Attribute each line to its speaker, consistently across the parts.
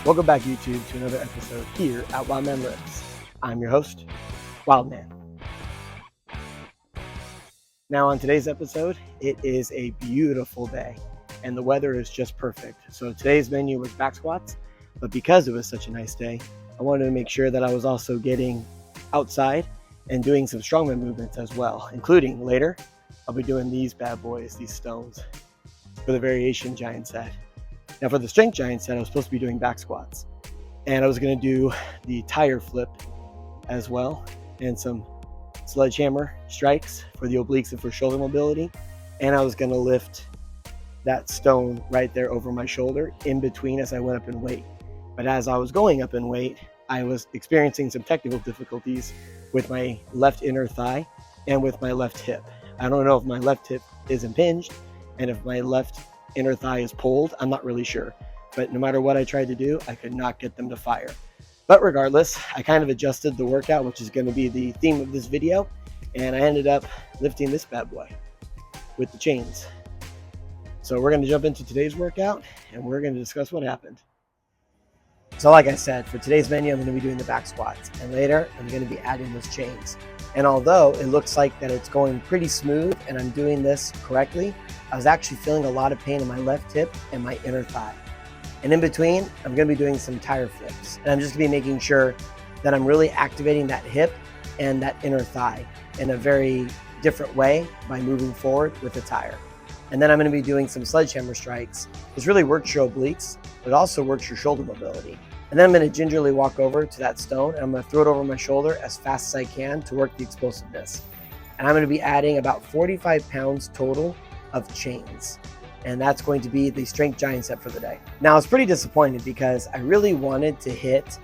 Speaker 1: Welcome back, YouTube, to another episode here at WILDMAN Lives. I'm your host, WILDMAN. Now, on today's episode, it is a beautiful day, and the weather is just perfect. So today's menu was back squats, but because it was such a nice day, I wanted to make sure that I was also getting outside and doing some strongman movements as well, including later, I'll be doing these bad boys, these stones, for the variation giant set. Now for the strength giant set, I was supposed to be doing back squats, and I was going to do the tire flip as well, and some sledgehammer strikes for the obliques and for shoulder mobility. And I was going to lift that stone right there over my shoulder in between as I went up in weight. But as I was going up in weight, I was experiencing some technical difficulties with my left inner thigh and with my left hip. I don't know if my left hip is impinged and if my left inner thigh is pulled. I'm not really sure, but no matter what I tried to do, I could not get them to fire. But regardless, I kind of adjusted the workout, which is going to be the theme of this video, and I ended up lifting this bad boy with the chains. So we're going to jump into today's workout and we're going to discuss what happened. So like I said, for today's menu, I'm going to be doing the back squats, and later I'm going to be adding those chains. And although it looks like that it's going pretty smooth and I'm doing this correctly, I was actually feeling a lot of pain in my left hip and my inner thigh. And in between, I'm going to be doing some tire flips. And I'm just going to be making sure that I'm really activating that hip and that inner thigh in a very different way by moving forward with the tire. And then I'm going to be doing some sledgehammer strikes. This really works your obliques, but it also works your shoulder mobility. And then I'm going to gingerly walk over to that stone and I'm going to throw it over my shoulder as fast as I can to work the explosiveness. And I'm going to be adding about 45 pounds total of chains. And that's going to be the strength giant set for the day. Now, I was pretty disappointed because I really wanted to hit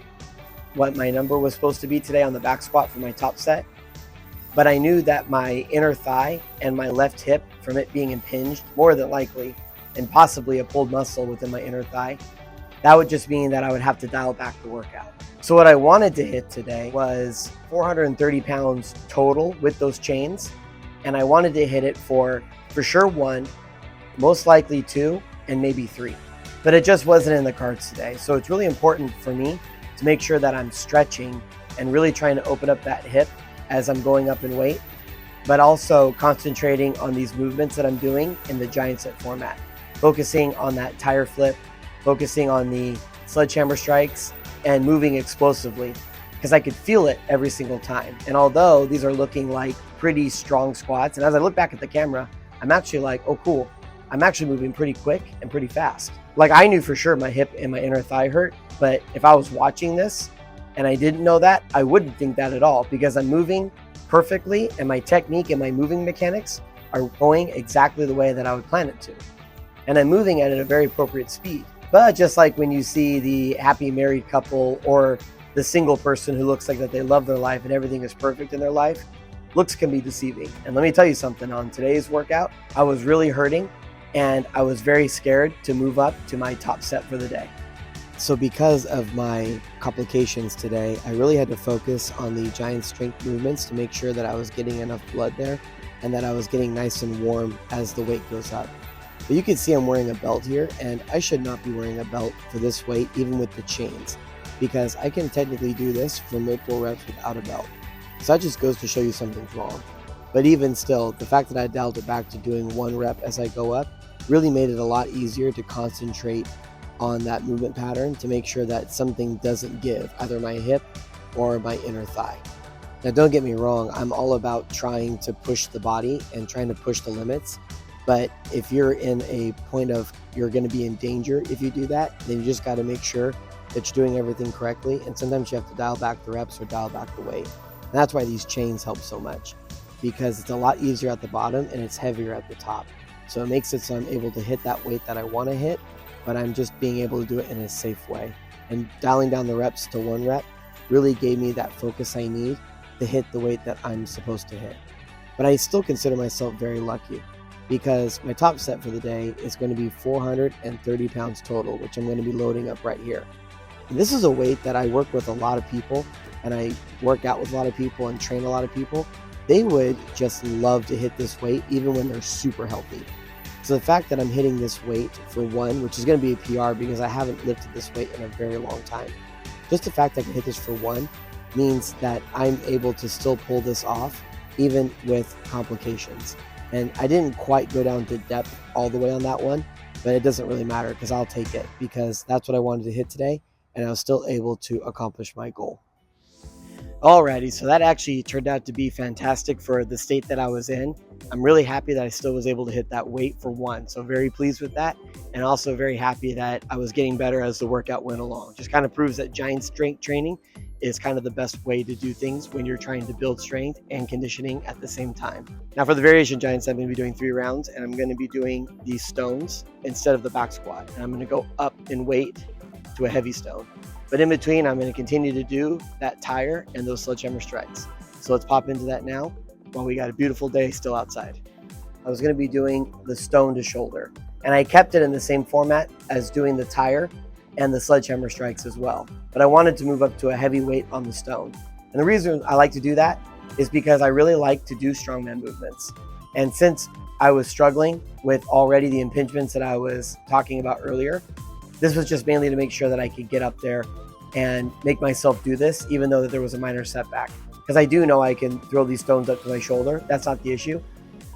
Speaker 1: what my number was supposed to be today on the back squat for my top set. But I knew that my inner thigh and my left hip, from it being impinged, more than likely, and possibly a pulled muscle within my inner thigh, that would just mean that I would have to dial back the workout. So what I wanted to hit today was 430 pounds total with those chains. And I wanted to hit it for sure 1, most likely 2, and maybe 3. But it just wasn't in the cards today. So it's really important for me to make sure that I'm stretching and really trying to open up that hip as I'm going up in weight, but also concentrating on these movements that I'm doing in the giant set format, focusing on that tire flip, focusing on the sledgehammer strikes, and moving explosively, because I could feel it every single time. And although these are looking like pretty strong squats, and as I look back at the camera, I'm actually like, oh cool, I'm actually moving pretty quick and pretty fast. Like, I knew for sure my hip and my inner thigh hurt, but if I was watching this and I didn't know that, I wouldn't think that at all, because I'm moving perfectly and my technique and my moving mechanics are going exactly the way that I would plan it to. And I'm moving at a very appropriate speed. But just like when you see the happy married couple or the single person who looks like that they love their life and everything is perfect in their life, looks can be deceiving. And let me tell you something, on today's workout, I was really hurting and I was very scared to move up to my top set for the day. So because of my complications today, I really had to focus on the giant strength movements to make sure that I was getting enough blood there and that I was getting nice and warm as the weight goes up. But you can see I'm wearing a belt here, and I should not be wearing a belt for this weight, even with the chains, because I can technically do this for multiple reps without a belt. So that just goes to show you something's wrong. But even still, the fact that I dialed it back to doing 1 rep as I go up really made it a lot easier to concentrate on that movement pattern to make sure that something doesn't give, either my hip or my inner thigh. Now, don't get me wrong, I'm all about trying to push the body and trying to push the limits. But if you're in a point of you're going to be in danger if you do that, then you just got to make sure that you're doing everything correctly. And sometimes you have to dial back the reps or dial back the weight. And that's why these chains help so much, because it's a lot easier at the bottom and it's heavier at the top. So it makes it so I'm able to hit that weight that I want to hit, but I'm just being able to do it in a safe way. And dialing down the reps to 1 rep really gave me that focus I need to hit the weight that I'm supposed to hit. But I still consider myself very lucky, because my top set for the day is going to be 430 pounds total, which I'm going to be loading up right here. And this is a weight that I work with a lot of people, and I work out with a lot of people and train a lot of people. They would just love to hit this weight even when they're super healthy. It's So the fact that I'm hitting this weight for one, which is going to be a PR because I haven't lifted this weight in a very long time, just the fact that I can hit this for one means that I'm able to still pull this off even with complications. And I didn't quite go down to depth all the way on that one, but it doesn't really matter because I'll take it because that's what I wanted to hit today, and I was still able to accomplish my goal. Alrighty, so that actually turned out to be fantastic for the state that I was in. I'm really happy that I still was able to hit that weight for one, so very pleased with that, and also very happy that I was getting better as the workout went along. Just kind of proves that giant strength training is kind of the best way to do things when you're trying to build strength and conditioning at the same time. Now for the variation giants, I'm going to be doing 3 rounds, and I'm going to be doing these stones instead of the back squat. And I'm going to go up in weight to a heavy stone. But in between, I'm going to continue to do that tire and those sledgehammer strikes. So let's pop into that now while we got a beautiful day still outside. I was going to be doing the stone to shoulder, and I kept it in the same format as doing the tire and the sledgehammer strikes as well. But I wanted to move up to a heavy weight on the stone. And the reason I like to do that is because I really like to do strongman movements. And since I was struggling with already the impingements that I was talking about earlier, this was just mainly to make sure that I could get up there and make myself do this, even though that there was a minor setback. Because I do know I can throw these stones up to my shoulder. That's not the issue.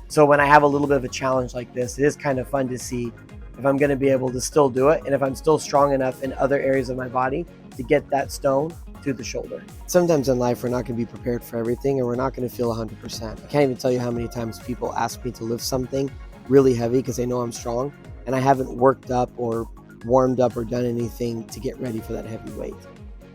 Speaker 1: So when I have a little bit of a challenge like this, it is kind of fun to see if I'm going to be able to still do it and if I'm still strong enough in other areas of my body to get that stone to the shoulder. Sometimes in life, we're not going to be prepared for everything and we're not going to feel 100%. I can't even tell you how many times people ask me to lift something really heavy because they know I'm strong and I haven't worked up or warmed up or done anything to get ready for that heavy weight.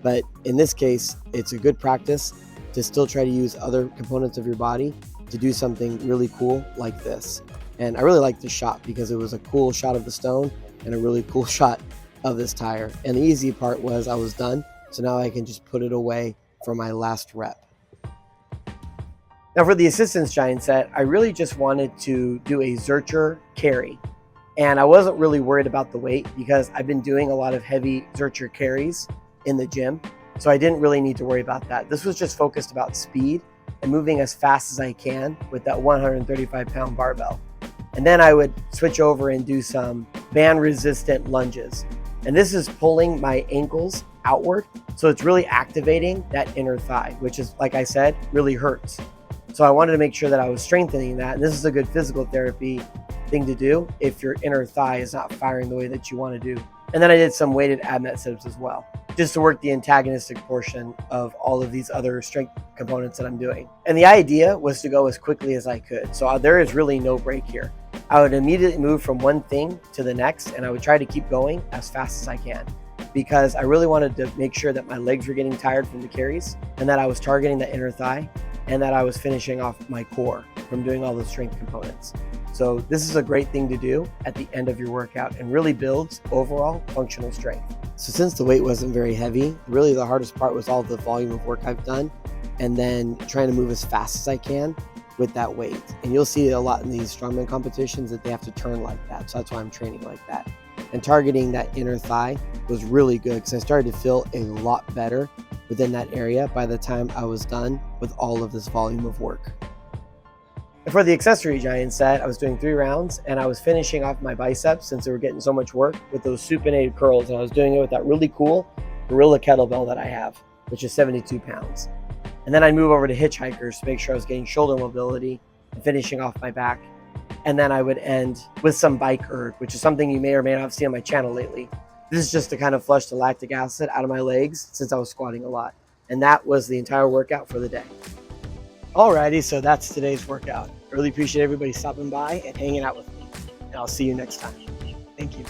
Speaker 1: But in this case, it's a good practice to still try to use other components of your body to do something really cool like this. And I really like this shot because it was a cool shot of the stone and a really cool shot of this tire. And the easy part was I was done. So now I can just put it away for my last rep. Now for the assistance giant set, I really just wanted to do a Zercher carry. And I wasn't really worried about the weight because I've been doing a lot of heavy Zercher carries in the gym. So I didn't really need to worry about that. This was just focused about speed and moving as fast as I can with that 135-pound barbell. And then I would switch over and do some band resistant lunges. And this is pulling my ankles outward. So it's really activating that inner thigh, which is, like I said, really hurts. So I wanted to make sure that I was strengthening that. And this is a good physical therapy thing to do if your inner thigh is not firing the way that you want to do. And then I did some weighted ab mat sit-ups as well, just to work the antagonistic portion of all of these other strength components that I'm doing. And the idea was to go as quickly as I could. So there is really no break here. I would immediately move from one thing to the next, and I would try to keep going as fast as I can because I really wanted to make sure that my legs were getting tired from the carries and that I was targeting the inner thigh and that I was finishing off my core from doing all those strength components. So this is a great thing to do at the end of your workout and really builds overall functional strength. So since the weight wasn't very heavy, really the hardest part was all the volume of work I've done and then trying to move as fast as I can with that weight. And you'll see a lot in these strongman competitions that they have to turn like that. So that's why I'm training like that. And targeting that inner thigh was really good because I started to feel a lot better within that area by the time I was done with all of this volume of work. And for the accessory giant set, I was doing 3 rounds and I was finishing off my biceps since they were getting so much work with those supinated curls. And I was doing it with that really cool Gorilla kettlebell that I have, which is 72 pounds. And then I'd move over to hitchhikers to make sure I was getting shoulder mobility and finishing off my back. And then I would end with some bike erg, which is something you may or may not have seen on my channel lately. This is just to kind of flush the lactic acid out of my legs since I was squatting a lot. And that was the entire workout for the day. Alrighty, so that's today's workout. I really appreciate everybody stopping by and hanging out with me. And I'll see you next time. Thank you.